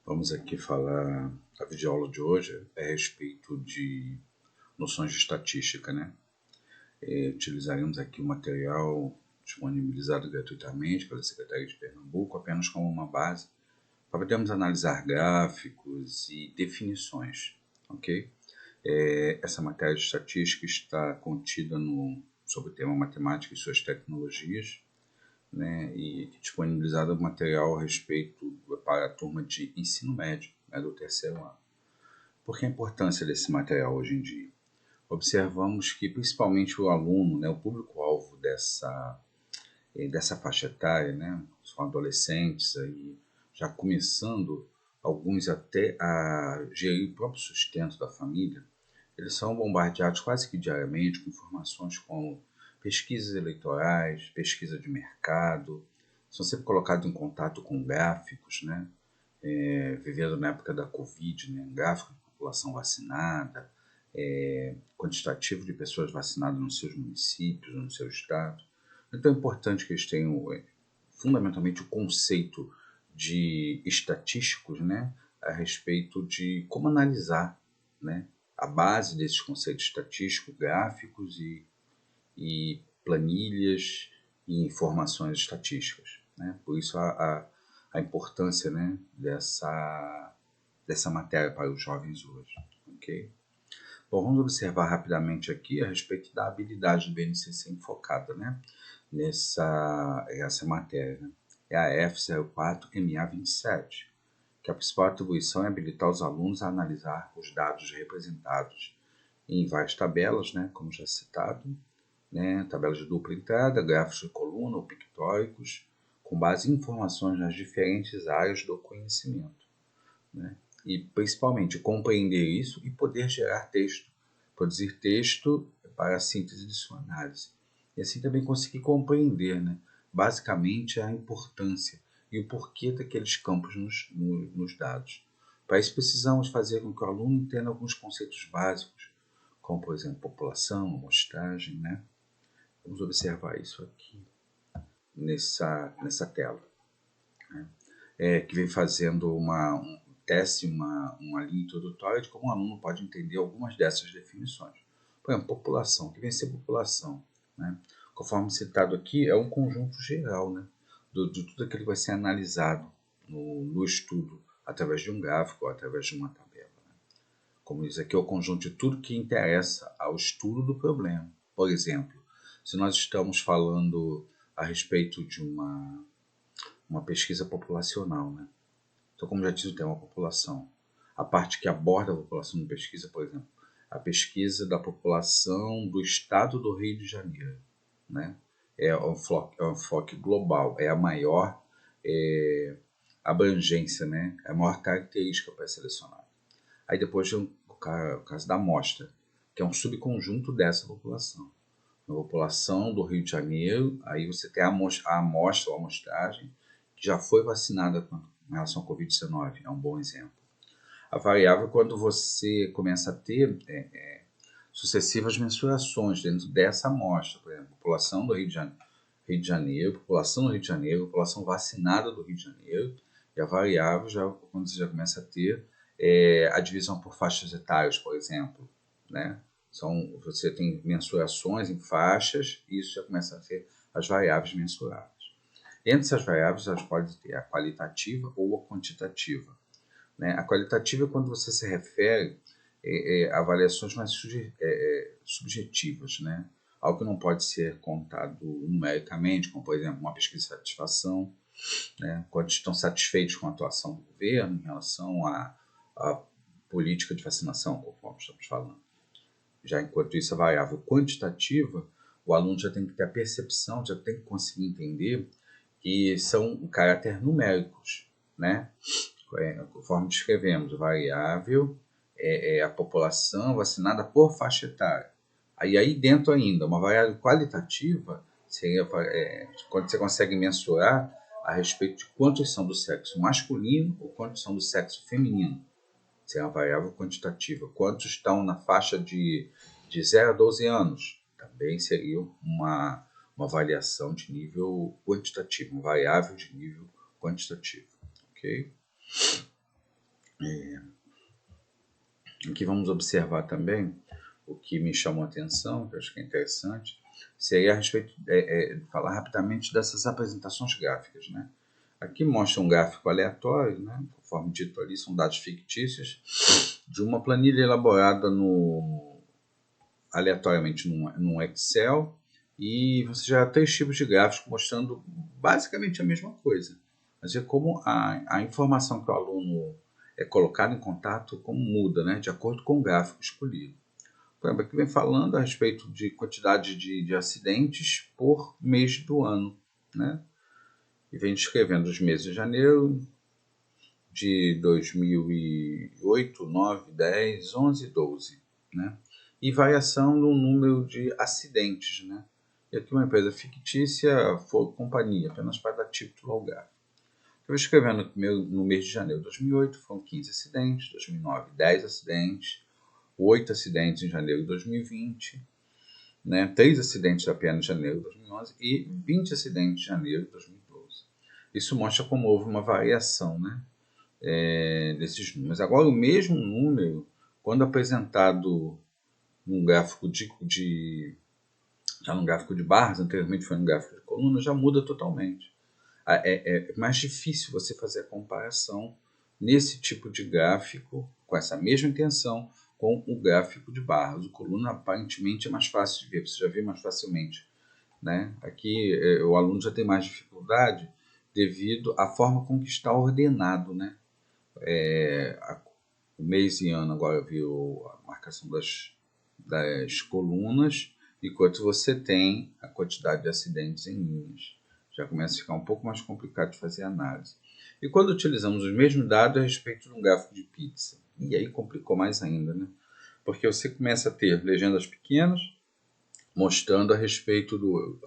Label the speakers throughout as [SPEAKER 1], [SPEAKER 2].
[SPEAKER 1] Vamos aqui falar, a videoaula de hoje é a respeito de noções de estatística, né? Utilizaremos aqui o material disponibilizado gratuitamente pela Secretaria de Pernambuco apenas como uma base para podermos analisar gráficos e definições, ok? Essa matéria de estatística está contida sobre o tema matemática e suas tecnologias, né, e disponibilizado material a respeito para a turma de ensino médio, né, do terceiro ano. Por que a importância desse material hoje em dia? Observamos que principalmente o aluno, né, o público-alvo dessa faixa etária, né, são adolescentes, aí, já começando alguns até a gerir o próprio sustento da família, eles são bombardeados quase que diariamente com informações como pesquisas eleitorais, pesquisa de mercado, são sempre colocados em contato com gráficos, né? Vivendo na época da Covid, né? Gráfico de população vacinada, quantitativo de pessoas vacinadas nos seus municípios, no seu estado. Então é importante que eles tenham fundamentalmente o conceito de estatísticos, né, a respeito de como analisar, né, a base desses conceitos estatísticos, gráficos e planilhas e informações estatísticas, né? Por isso a importância, né, dessa matéria para os jovens hoje, ok? Bom, vamos observar rapidamente aqui a respeito da habilidade do BNCC enfocada, né, essa matéria, né? É a F04MA27, que a principal atribuição é habilitar os alunos a analisar os dados representados em várias tabelas, né, como já citado, né, tabelas de dupla entrada, gráficos de coluna ou pictóricos, com base em informações nas diferentes áreas do conhecimento, né? E principalmente compreender isso e poder gerar texto, produzir texto para a síntese de sua análise. E assim também conseguir compreender, né, basicamente a importância e o porquê daqueles campos nos dados. Para isso precisamos fazer com que o aluno entenda alguns conceitos básicos, como por exemplo população, amostragem, né? Vamos observar isso aqui nessa tela, né? Que vem fazendo um teste, uma linha introdutória de como o aluno pode entender algumas dessas definições. Por exemplo, população. O que vem a ser população? Né? Conforme citado aqui, é um conjunto geral, né, de tudo aquilo que vai ser analisado no estudo, através de um gráfico ou através de uma tabela. Né? Como diz aqui, é o conjunto de tudo que interessa ao estudo do problema. Por exemplo, se nós estamos falando a respeito de uma pesquisa populacional, né? Então, como já diz o tema população, a parte que aborda a população de pesquisa, por exemplo, a pesquisa da população do estado do Rio de Janeiro, né? É um enfoque global, é a maior abrangência, né? É a maior característica para selecionar. Aí depois tem o caso da amostra, que é um subconjunto dessa população. A população do Rio de Janeiro, aí você tem a amostra ou amostragem, que já foi vacinada com relação ao Covid-19, é um bom exemplo. A variável é quando você começa a ter sucessivas mensurações dentro dessa amostra, por exemplo, população do Rio de Janeiro, população do Rio de Janeiro, população vacinada do Rio de Janeiro, e a variável, quando você já começa a ter a divisão por faixas etárias, por exemplo, né? Você tem mensurações em faixas e isso já começa a ser as variáveis mensuráveis. Entre essas variáveis, elas podem ter a qualitativa ou a quantitativa, né? A qualitativa é quando você se refere a avaliações mais subjetivas, né? Algo que não pode ser contado numericamente, como, por exemplo, uma pesquisa de satisfação, né? Quando estão satisfeitos com a atuação do governo em relação à política de vacinação, conforme estamos falando. Já enquanto isso, a variável quantitativa, o aluno já tem que ter a percepção, já tem que conseguir entender que são caráter numéricos, né? Conforme descrevemos, variável é a população vacinada por faixa etária. Aí dentro ainda, uma variável qualitativa seria quando você consegue mensurar a respeito de quantos são do sexo masculino ou quantos são do sexo feminino. Isso é uma variável quantitativa. Quantos estão na faixa de 0 a 12 anos? Também seria uma avaliação de nível quantitativo, uma variável de nível quantitativo. Ok? Aqui vamos observar também o que me chamou a atenção, que eu acho que é interessante, seria a respeito falar rapidamente dessas apresentações gráficas, né? Aqui mostra um gráfico aleatório, né? Conforme dito ali, são dados fictícios de uma planilha elaborada aleatoriamente num Excel, e você gera 3 tipos de gráficos mostrando basicamente a mesma coisa. Mas é como a informação que o aluno é colocado em contato, como muda, né? De acordo com o gráfico escolhido. Por exemplo, aqui vem falando a respeito de quantidade de acidentes por mês do ano, né? E vem descrevendo os meses de janeiro de 2008, 9, 10, 11 e 12, né? E variação no número de acidentes, né? E aqui uma empresa fictícia, for companhia, apenas para dar título ao gráfico. Eu escrevendo no mês de janeiro de 2008 foram 15 acidentes, 2009 10 acidentes, 8 acidentes em janeiro de 2020, né? 3 acidentes apenas em janeiro de 2011 e 20 acidentes em janeiro de 2012. Isso mostra como houve uma variação, né? Desses números. Agora, o mesmo número, quando apresentado num gráfico já num gráfico de barras, anteriormente foi num gráfico de coluna, já muda totalmente. É mais difícil você fazer a comparação nesse tipo de gráfico, com essa mesma intenção, com o gráfico de barras. O coluna aparentemente é mais fácil de ver, você já vê mais facilmente, né? Aqui o aluno já tem mais dificuldade devido à forma com que está ordenado, né? O mês e ano agora viu a marcação das colunas, enquanto você tem a quantidade de acidentes em linhas. Já começa a ficar um pouco mais complicado de fazer análise. E quando utilizamos os mesmos dados a respeito de um gráfico de pizza, e aí complicou mais ainda, né? Porque você começa a ter legendas pequenas mostrando a respeito do...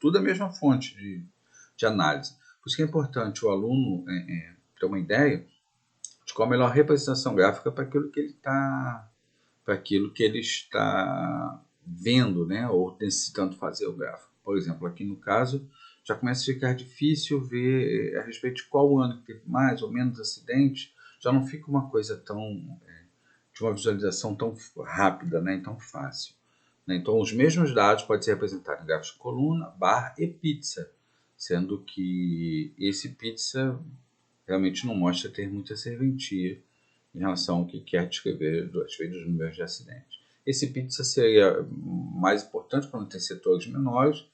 [SPEAKER 1] tudo a mesma fonte de análise. Por isso que é importante o aluno ter uma ideia de qual a melhor representação gráfica para aquilo que ele está vendo, né, ou necessitando fazer o gráfico. Por exemplo, aqui no caso, já começa a ficar difícil ver a respeito de qual ano que teve mais ou menos acidentes, já não fica uma coisa de uma visualização tão rápida, né, e tão fácil. Então, os mesmos dados podem ser representados em gráficos de coluna, barra e pizza, sendo que esse pizza realmente não mostra ter muita serventia em relação ao que quer descrever a respeito dos números de acidentes. Esse pizza seria mais importante quando tem setores menores,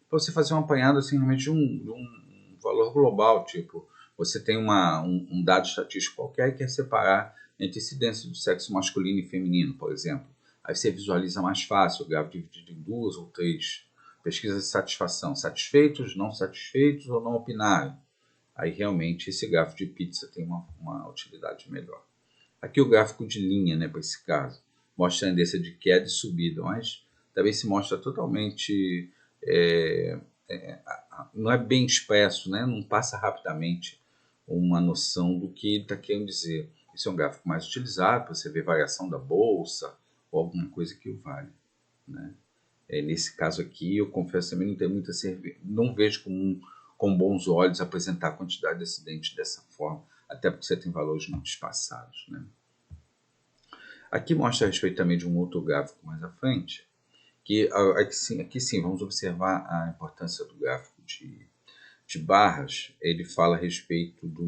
[SPEAKER 1] para você fazer um apanhado assim, realmente de um valor global, tipo, você tem um dado estatístico qualquer e quer separar entre incidência do sexo masculino e feminino, por exemplo. Aí você visualiza mais fácil, o gráfico dividido em 2 ou 3 pesquisas de satisfação, satisfeitos, não satisfeitos ou não opinaram. Aí realmente esse gráfico de pizza tem uma utilidade melhor. Aqui o gráfico de linha, né, para esse caso, mostra a tendência de queda e subida, mas também se mostra totalmente... não é bem expresso, né, não passa rapidamente uma noção do que está querendo dizer. Esse é um gráfico mais utilizado para você ver variação da bolsa ou alguma coisa que o vale, né? Nesse caso aqui, eu confesso também não tem muita não vejo com bons olhos apresentar a quantidade de acidentes dessa forma, até porque você tem valores muito espaçados, né? Aqui mostra a respeito também de um outro gráfico mais à frente, que aqui sim vamos observar a importância do gráfico de barras. Ele fala a respeito de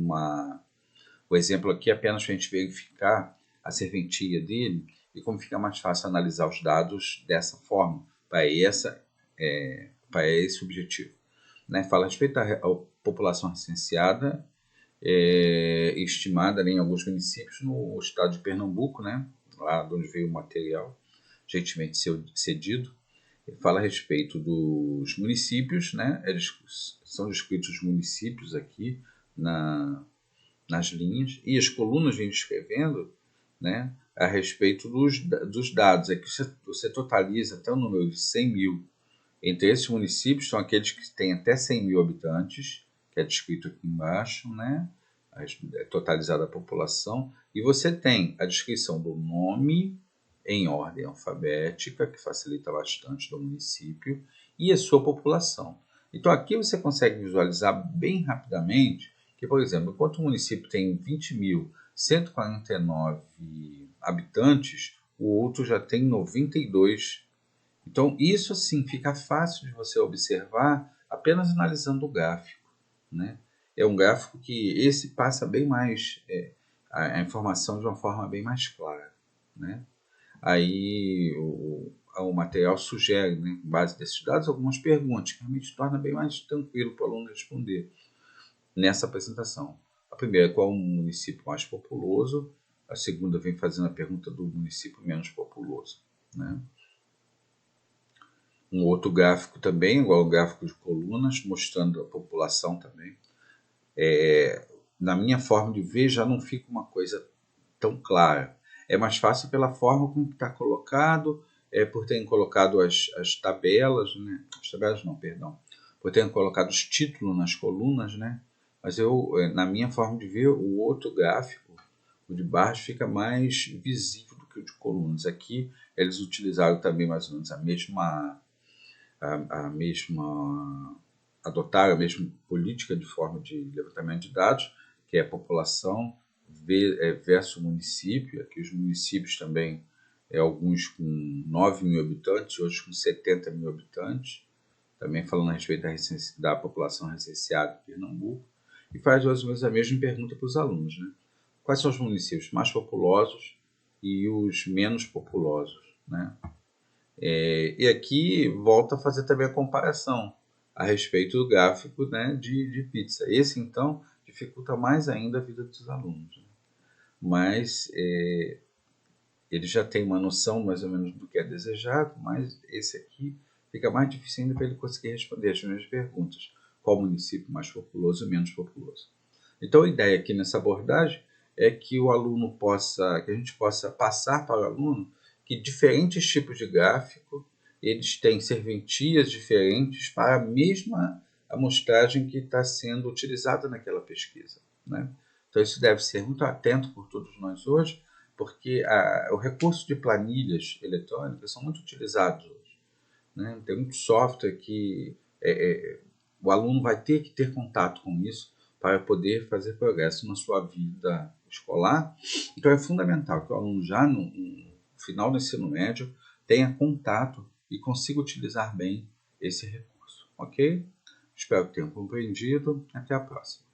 [SPEAKER 1] o exemplo aqui é apenas para a gente verificar a serventia dele e como fica mais fácil analisar os dados dessa forma, para esse objetivo, né? Fala a respeito da população recenseada, estimada, né, em alguns municípios no estado de Pernambuco, né, lá de onde veio o material, gentilmente cedido. Ele fala a respeito dos municípios, né, são descritos os municípios aqui nas linhas, e as colunas vêm descrevendo, né, a respeito dos dados. Aqui você totaliza até o número de 100 mil. Entre esses municípios são aqueles que têm até 100 mil habitantes, que é descrito aqui embaixo, né? É totalizada a população, e você tem a descrição do nome em ordem alfabética, que facilita bastante do município, e a sua população. Então aqui você consegue visualizar bem rapidamente que, por exemplo, enquanto o município tem 20 mil 149 habitantes, o outro já tem 92. Então, isso assim fica fácil de você observar apenas analisando o gráfico, né? É um gráfico que esse passa bem mais a informação de uma forma bem mais clara, né? Aí o material sugere, né, com base desses dados, algumas perguntas que realmente torna bem mais tranquilo para o aluno responder nessa apresentação. A primeira é qual o município mais populoso, a segunda vem fazendo a pergunta do município menos populoso, né? Um outro gráfico também, igual o gráfico de colunas, mostrando a população também. Na minha forma de ver, já não fica uma coisa tão clara. É mais fácil pela forma como está colocado, por terem colocado as tabelas, né? As tabelas não, perdão. Por terem colocado os títulos nas colunas, né? Mas eu, na minha forma de ver, o outro gráfico, o de baixo, fica mais visível do que o de colunas. Aqui eles utilizaram também mais ou menos a mesma adotaram a mesma política de forma de levantamento de dados, que é a população versus município. Aqui os municípios também, alguns com 9 mil habitantes, outros com 70 mil habitantes, também falando a respeito da população recenseada em Pernambuco, e faz mais ou menos a mesma pergunta para os alunos, né? Quais são os municípios mais populosos e os menos populosos, né? E aqui volta a fazer também a comparação a respeito do gráfico, né, de pizza. Esse, então, dificulta mais ainda a vida dos alunos, né? Mas ele já tem uma noção mais ou menos do que é desejado, mas esse aqui fica mais difícil ainda para ele conseguir responder as minhas perguntas. Qual município mais populoso e menos populoso? Então, a ideia aqui nessa abordagem é que o aluno que a gente possa passar para o aluno que diferentes tipos de gráfico, eles têm serventias diferentes para a mesma amostragem que está sendo utilizada naquela pesquisa, né? Então, isso deve ser muito atento por todos nós hoje, porque o recurso de planilhas eletrônicas são muito utilizados hoje, né? Tem muito software que o aluno vai ter que ter contato com isso para poder fazer progresso na sua vida escolar. Então é fundamental que o aluno já no final do ensino médio tenha contato e consiga utilizar bem esse recurso, ok? Espero que tenham compreendido. Até a próxima.